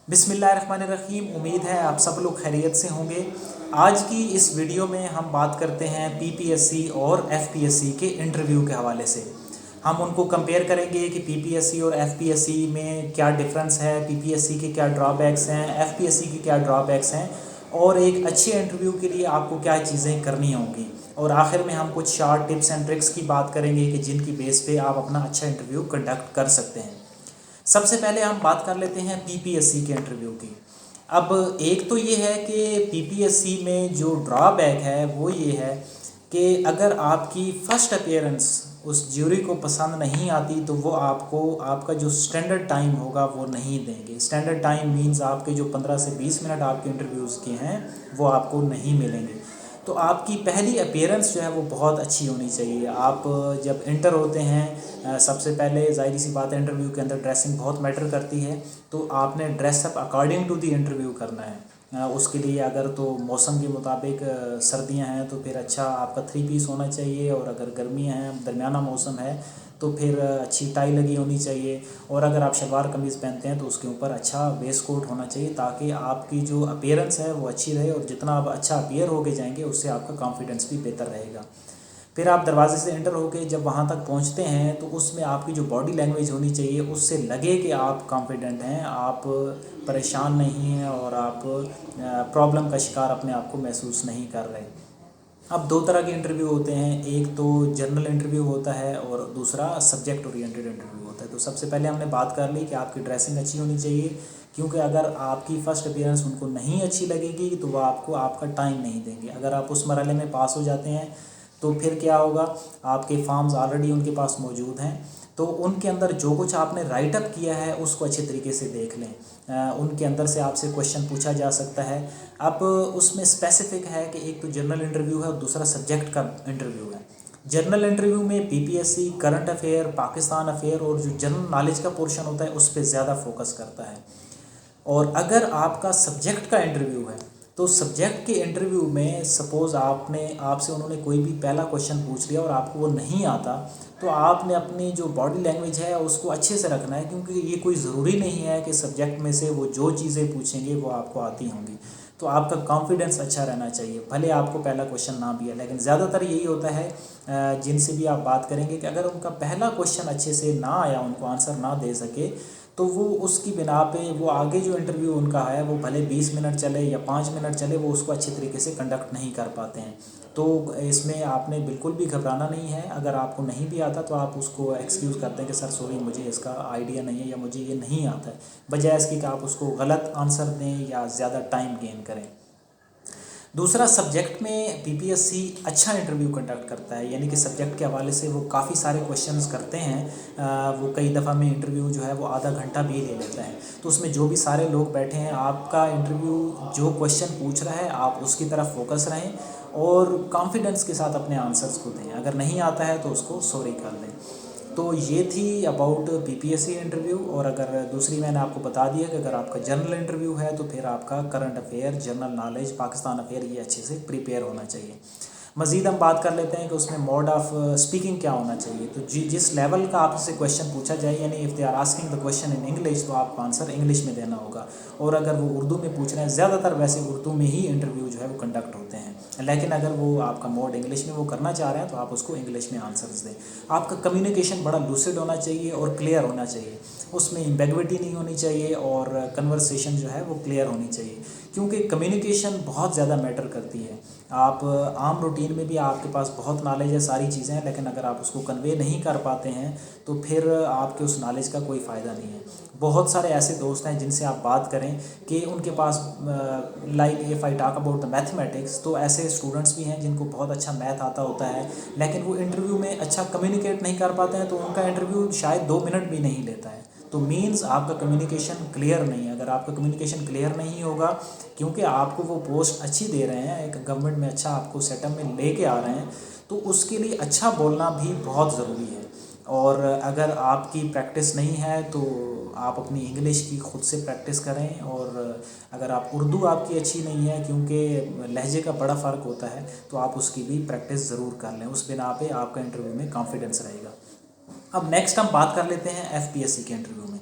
बिस्मिल्लाहिर्रहमानिर्रहीम। उम्मीद है आप सब लोग खैरियत से होंगे। आज की इस वीडियो में हम बात करते हैं पीपीएससी और एफपीएससी के इंटरव्यू के हवाले से। हम उनको कंपेयर करेंगे कि पीपीएससी और एफपीएससी में क्या डिफरेंस है, पीपीएससी के क्या ड्रॉबैक्स हैं, एफपीएससी के क्या ड्रॉबैक्स हैं और एक अच्छे इंटरव्यू के लिए आपको क्या चीज़ें करनी होंगी। और आखिर में हम कुछ शार्ट टिप्स एंड ट्रिक्स की बात करेंगे कि जिनकी बेस पे आप अपना अच्छा इंटरव्यू कंडक्ट कर सकते हैं। सबसे पहले हम बात कर लेते हैं पीपीएससी के इंटरव्यू की। अब एक तो ये है कि पीपीएससी में जो ड्रॉबैक है वो ये है कि अगर आपकी फ़र्स्ट अपीयरेंस उस ज्यूरी को पसंद नहीं आती तो वो आपको आपका जो स्टैंडर्ड टाइम होगा वो नहीं देंगे। स्टैंडर्ड टाइम मींस आपके जो 15 से 20 मिनट आपके इंटरव्यूज़ के हैं वो आपको नहीं मिलेंगे। तो आपकी पहली अपीयरेंस जो है वो बहुत अच्छी होनी चाहिए। आप जब इंटर होते हैं सबसे पहले ज़ाहिर सी बात है इंटरव्यू के अंदर ड्रेसिंग बहुत मैटर करती है। तो आपने dress up according to the interview करना है। उसके लिए अगर तो मौसम के मुताबिक सर्दियां हैं तो फिर अच्छा आपका 3 पीस होना चाहिए, और अगर गर्मियां हैं दरमियाना मौसम है तो फिर अच्छी टाई लगी होनी चाहिए। और अगर आप शलवार कमीज़ पहनते हैं तो उसके ऊपर अच्छा वेस्ट कोट होना चाहिए ताकि आपकी जो अपीयरेंस है वो अच्छी रहे, और जितना आप अच्छा अपीयर होके जाएंगे उससे आपका कॉन्फिडेंस भी बेहतर रहेगा। फिर आप दरवाजे से एंटर होके जब वहाँ तक पहुँचते हैं तो उसमें आपकी जो बॉडी लैंग्वेज होनी चाहिए उससे लगे कि आप कॉन्फिडेंट हैं, आप परेशान नहीं हैं और आप प्रॉब्लम का शिकार अपने आप को महसूस नहीं कर रहे। अब दो तरह के इंटरव्यू होते हैं, एक तो जनरल इंटरव्यू होता है और दूसरा सब्जेक्ट ओरिएंटेड इंटरव्यू होता है। तो सबसे पहले हमने बात कर ली कि आपकी ड्रेसिंग अच्छी होनी चाहिए, क्योंकि अगर आपकी फ़र्स्ट अपीयरेंस उनको नहीं अच्छी लगेगी तो वह आपको आपका टाइम नहीं देंगे। अगर आप उस मरहले में पास हो जाते हैं तो फिर क्या होगा, आपके फॉर्म्स ऑलरेडी उनके पास मौजूद हैं तो उनके अंदर जो कुछ आपने राइट अप किया है उसको अच्छे तरीके से देख लें। उनके अंदर से आपसे क्वेश्चन पूछा जा सकता है। अब उसमें स्पेसिफिक है कि एक तो जनरल इंटरव्यू है और दूसरा सब्जेक्ट का इंटरव्यू है। जनरल इंटरव्यू में PPSC current affair, Pakistan affair और जो जनरल नॉलेज का पोर्शन होता है उस पर ज़्यादा फोकस करता है। और अगर आपका सब्जेक्ट का इंटरव्यू है तो सब्जेक्ट के इंटरव्यू में सपोज़ आपसे उन्होंने कोई भी पहला क्वेश्चन पूछ लिया और आपको वो नहीं आता, तो आपने अपनी जो बॉडी लैंग्वेज है उसको अच्छे से रखना है, क्योंकि ये कोई ज़रूरी नहीं है कि सब्जेक्ट में से वो जो चीज़ें पूछेंगे वो आपको आती होंगी। तो आपका कॉन्फिडेंस अच्छा रहना चाहिए, भले आपको पहला क्वेश्चन ना भी है। लेकिन ज़्यादातर यही होता है जिनसे भी आप बात करेंगे कि अगर उनका पहला क्वेश्चन अच्छे से ना आया, उनको आंसर ना दे सके, तो वो उसकी बिना पे वो आगे जो इंटरव्यू उनका है वो भले 20 मिनट चले या 5 मिनट चले, वो उसको अच्छे तरीके से कंडक्ट नहीं कर पाते हैं। तो इसमें आपने बिल्कुल भी घबराना नहीं है। अगर आपको नहीं भी आता तो आप उसको एक्सक्यूज़ करते हैं कि सर सॉरी मुझे इसका आइडिया नहीं है या मुझे ये नहीं आता है, बजाय इसकी कि आप उसको गलत आंसर दें या ज़्यादा टाइम गेन करें। दूसरा, सब्जेक्ट में पीपीएससी अच्छा इंटरव्यू कंडक्ट करता है, यानी कि सब्जेक्ट के हवाले से वो काफ़ी सारे क्वेश्चंस करते हैं। वो कई दफ़ा में इंटरव्यू जो है वो आधा घंटा भी ले लेता है। तो उसमें जो भी सारे लोग बैठे हैं, आपका इंटरव्यू जो क्वेश्चन पूछ रहा है आप उसकी तरफ फोकस रहें और कॉन्फिडेंस के साथ अपने आंसर्स को दें। अगर नहीं आता है तो उसको सॉरी कर लें। तो ये थी अबाउट पीपीएससी इंटरव्यू। और अगर दूसरी मैंने आपको बता दिया कि अगर आपका जनरल इंटरव्यू है तो फिर आपका current affair, general knowledge, Pakistan affair ये अच्छे से प्रिपेयर होना चाहिए। मज़ीद हम बात कर लेते हैं कि उसमें मोड ऑफ़ स्पीकिंग क्या होना चाहिए। तो जिस लेवल का आपसे क्वेश्चन पूछा जाए, यानी if they are asking the question in English तो आपको आंसर इंग्लिश में देना होगा। और अगर वो उर्दू में पूछ रहे हैं, ज़्यादातर वैसे उर्दू में ही इंटरव्यू जो है वो कंडक्ट होते हैं, लेकिन अगर वो आपका मोड इंग्लिश में वो करना चाह रहे हैं तो आप उसको इंग्लिश में आंसर्स दें। आपका कम्युनिकेशन बड़ा लूसिड होना चाहिए और क्लियर होना चाहिए, उसमें एम्बेगविटी नहीं होनी चाहिए और कन्वर्सेशन जो है वो क्लियर होनी चाहिए, क्योंकि कम्युनिकेशन बहुत ज़्यादा मैटर करती है। आप आम रूटीन में भी आपके पास बहुत नॉलेज है, सारी चीज़ें हैं, लेकिन अगर आप उसको कन्वे नहीं कर पाते हैं तो फिर आपके उस नॉलेज का कोई फ़ायदा नहीं है। बहुत सारे ऐसे दोस्त हैं जिनसे आप बात करें कि उनके पास like if I talk about the mathematics, तो ऐसे स्टूडेंट्स भी हैं जिनको बहुत अच्छा मैथ आता होता है, लेकिन वो इंटरव्यू में अच्छा कम्युनिकेट नहीं कर पाते हैं, तो उनका इंटरव्यू शायद 2 मिनट भी नहीं लेता है। तो मीन्स आपका कम्युनिकेशन क्लियर नहीं है। अगर आपका कम्युनिकेशन क्लियर नहीं होगा, क्योंकि आपको वो पोस्ट अच्छी दे रहे हैं, एक गवर्नमेंट में अच्छा आपको सेटअप में लेके आ रहे हैं, तो उसके लिए अच्छा बोलना भी बहुत ज़रूरी है। और अगर आपकी प्रैक्टिस नहीं है तो आप अपनी इंग्लिश की ख़ुद से प्रैक्टिस करें। और अगर आप उर्दू आपकी अच्छी नहीं है, क्योंकि लहजे का बड़ा फ़र्क होता है, तो आप उसकी भी प्रैक्टिस ज़रूर कर लें। उस बिना पे आपका इंटरव्यू में कॉन्फिडेंस रहेगा। अब नेक्स्ट हम बात कर लेते हैं एफपीएससी के इंटरव्यू में।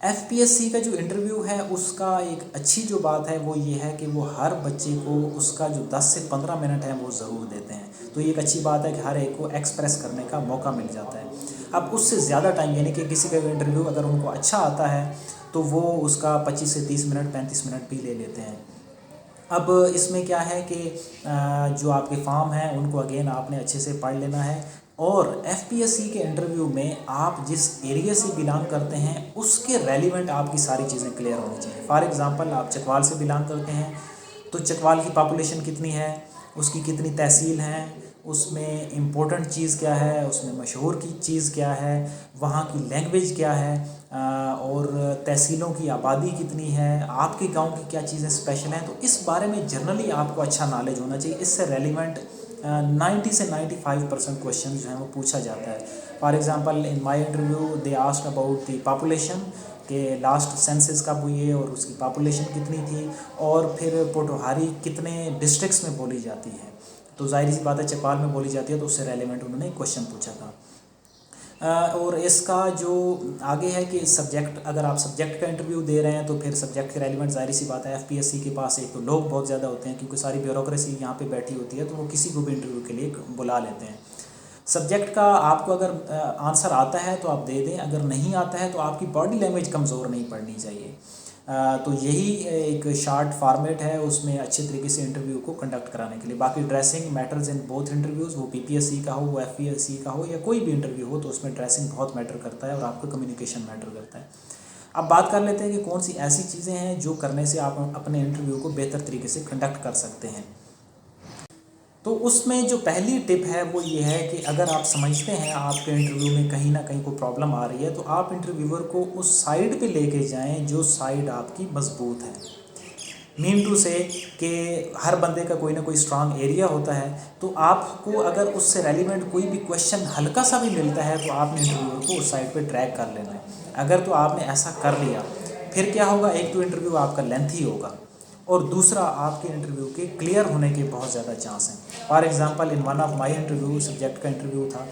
एफपीएससी का जो इंटरव्यू है उसका एक अच्छी जो बात है वो ये है कि वो हर बच्चे को उसका जो 10 से 15 मिनट है वो ज़रूर देते हैं। तो ये एक अच्छी बात है कि हर एक को एक्सप्रेस करने का मौका मिल जाता है। अब उससे ज़्यादा टाइम यानी कि किसी का इंटरव्यू अगर उनको अच्छा आता है तो वो उसका 25 से 30 मिनट 35 मिनट भी ले लेते हैं। अब इसमें क्या है कि जो आपके फॉर्म हैं उनको अगेन आपने अच्छे से पढ़ लेना है और एफपीएससी के इंटरव्यू में आप जिस एरिया से बिलोंग करते हैं उसके रेलिवेंट आपकी सारी चीज़ें क्लियर होनी चाहिए। फॉर एग्ज़ाम्पल आप चकवाल से बिलोंग करते हैं तो चकवाल की पॉपुलेशन कितनी है, उसकी कितनी तहसील हैं, उसमें इम्पोर्टेंट चीज़ क्या है, उसमें मशहूर की चीज़ क्या है, वहाँ की लैंग्वेज क्या है और तहसीलों की आबादी कितनी है, आपके गांव की क्या चीज़ें स्पेशल हैं। तो इस बारे में जनरली आपको अच्छा नॉलेज होना चाहिए। इससे रेलिवेंट 90 से 95% क्वेश्चन जो हैं वो पूछा जाता है। For example in my interview they asked about the population के लास्ट सेंसस कब हुई है और उसकी पॉपुलेशन कितनी थी और फिर पोटोहारी कितने डिस्ट्रिक्ट्स में बोली जाती है। तो जाहिर सी बात है चकवाल में बोली जाती है तो उससे रेलिवेंट उन्होंने क्वेश्चन पूछा था। और इसका जो आगे है कि सब्जेक्ट, अगर आप सब्जेक्ट का इंटरव्यू दे रहे हैं तो फिर सब्जेक्ट के रेलिवेंट जाहिर सी बात है एफपीएससी के पास एक तो लोग बहुत ज़्यादा होते हैं क्योंकि सारी ब्यूरोक्रेसी यहाँ पे बैठी होती है तो वो किसी को भी इंटरव्यू के लिए बुला लेते हैं। सब्जेक्ट का आपको अगर आंसर आता है तो आप दे दें, अगर नहीं आता है तो आपकी बॉडी लैंग्वेज कमज़ोर नहीं पड़नी चाहिए। तो यही एक शार्ट फॉर्मेट है उसमें अच्छे तरीके से इंटरव्यू को कंडक्ट कराने के लिए। बाकी dressing matters in both interviews, वो पीपीएससी का हो, वो एफपीएससी का हो या कोई भी इंटरव्यू हो, तो उसमें ड्रेसिंग बहुत मैटर करता है और आपका कम्युनिकेशन मैटर करता है। अब बात कर लेते हैं कि कौन सी ऐसी चीज़ें हैं जो करने से आप अपने इंटरव्यू को बेहतर तरीके से कंडक्ट कर सकते हैं। तो उसमें जो पहली टिप है वो ये है कि अगर आप समझते हैं आपके इंटरव्यू में कहीं ना कहीं कोई प्रॉब्लम आ रही है तो आप इंटरव्यूअर को उस साइड पे लेके जाएं जो साइड आपकी मजबूत है। मीन टू से कि हर बंदे का कोई ना कोई स्ट्रांग एरिया होता है, तो आपको अगर उससे रेलिवेंट कोई भी क्वेश्चन हल्का सा भी मिलता है तो आपने इंटरव्यूअर को उस साइड पे ट्रैक कर लेना है। अगर तो आपने ऐसा कर लिया फिर क्या होगा, एक तो इंटरव्यू आपका लेंथी होगा और दूसरा आपके इंटरव्यू के क्लियर होने के बहुत ज़्यादा चांस हैं। For example in one of my interview subject का इंटरव्यू था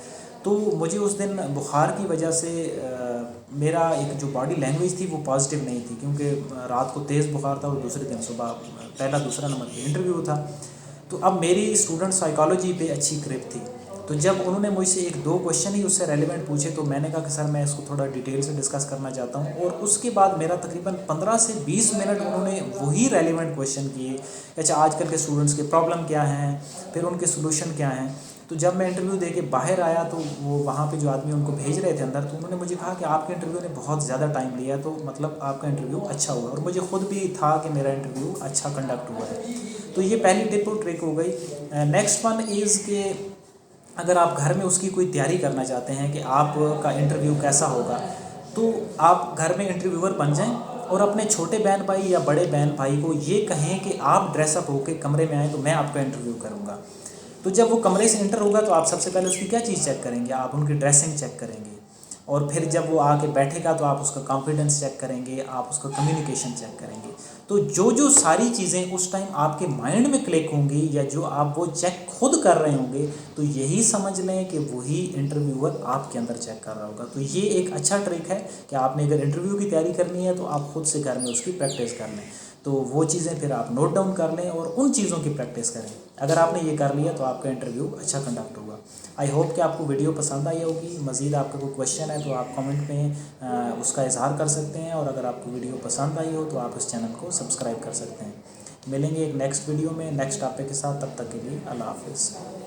तो मुझे उस दिन बुखार की वजह से मेरा एक जो बॉडी लैंग्वेज थी वो पॉजिटिव नहीं थी क्योंकि रात को तेज़ बुखार था और दूसरे दिन सुबह पहला दूसरा नंबर पे इंटरव्यू था। तो अब मेरी स्टूडेंट साइकोलॉजी पे अच्छी ग्रिप थी, तो जब उन्होंने मुझसे एक दो क्वेश्चन ही उससे रेलिवेंट पूछे तो मैंने कहा कि सर मैं इसको थोड़ा डिटेल से डिस्कस करना चाहता हूँ। और उसके बाद मेरा तकरीबन 15 से 20 मिनट उन्होंने वही रेलिवेंट क्वेश्चन किए। अच्छा आजकल के स्टूडेंट्स के प्रॉब्लम क्या हैं, फिर उनके सोल्यूशन क्या हैं। तो जब मैं इंटरव्यू दे के बाहर आया तो वो वहाँ पे जो आदमी उनको भेज रहे थे अंदर, तो उन्होंने मुझे कहा कि आपके इंटरव्यू ने बहुत ज़्यादा टाइम लिया, तो मतलब आपका इंटरव्यू अच्छा हुआ। और मुझे खुद भी था कि मेरा इंटरव्यू अच्छा कंडक्ट हुआ है। तो ये पहली टिप और ट्रिक हो गई। नेक्स्ट वन इज़ के अगर आप घर में उसकी कोई तैयारी करना चाहते हैं कि आपका इंटरव्यू कैसा होगा, तो आप घर में इंटरव्यूअर बन जाएं और अपने छोटे बहन भाई या बड़े बहन भाई को ये कहें कि आप ड्रेसअप होकर कमरे में आएँ तो मैं आपका इंटरव्यू करूँगा। तो जब वो कमरे से इंटर होगा तो आप सबसे पहले उसकी क्या चीज़ चेक करेंगे, आप उनकी ड्रेसिंग चेक करेंगे। और फिर जब वो आके बैठेगा तो आप उसका कॉन्फिडेंस चेक करेंगे, आप उसका कम्युनिकेशन चेक करेंगे। तो जो जो सारी चीज़ें उस टाइम आपके माइंड में क्लिक होंगी या जो आप वो चेक खुद कर रहे होंगे, तो यही समझ लें कि वही इंटरव्यूअर आपके अंदर चेक कर रहा होगा। तो ये एक अच्छा ट्रिक है कि आपने अगर इंटरव्यू की तैयारी करनी है तो आप खुद से घर में उसकी प्रैक्टिस कर लें। तो वो चीज़ें फिर आप नोट डाउन कर लें और उन चीज़ों की प्रैक्टिस करें। अगर आपने ये कर लिया तो आपका इंटरव्यू अच्छा कंडक्ट होगा। आई होप कि आपको वीडियो पसंद आई होगी। मज़ीद आपका कोई क्वेश्चन है तो आप कमेंट में उसका इजहार कर सकते हैं, और अगर आपको वीडियो पसंद आई हो तो आप इस चैनल को सब्सक्राइब कर सकते हैं। मिलेंगे एक नेक्स्ट वीडियो में नेक्स्ट टॉपिक के साथ, तब तक के लिए अल्लाह हाफिज़।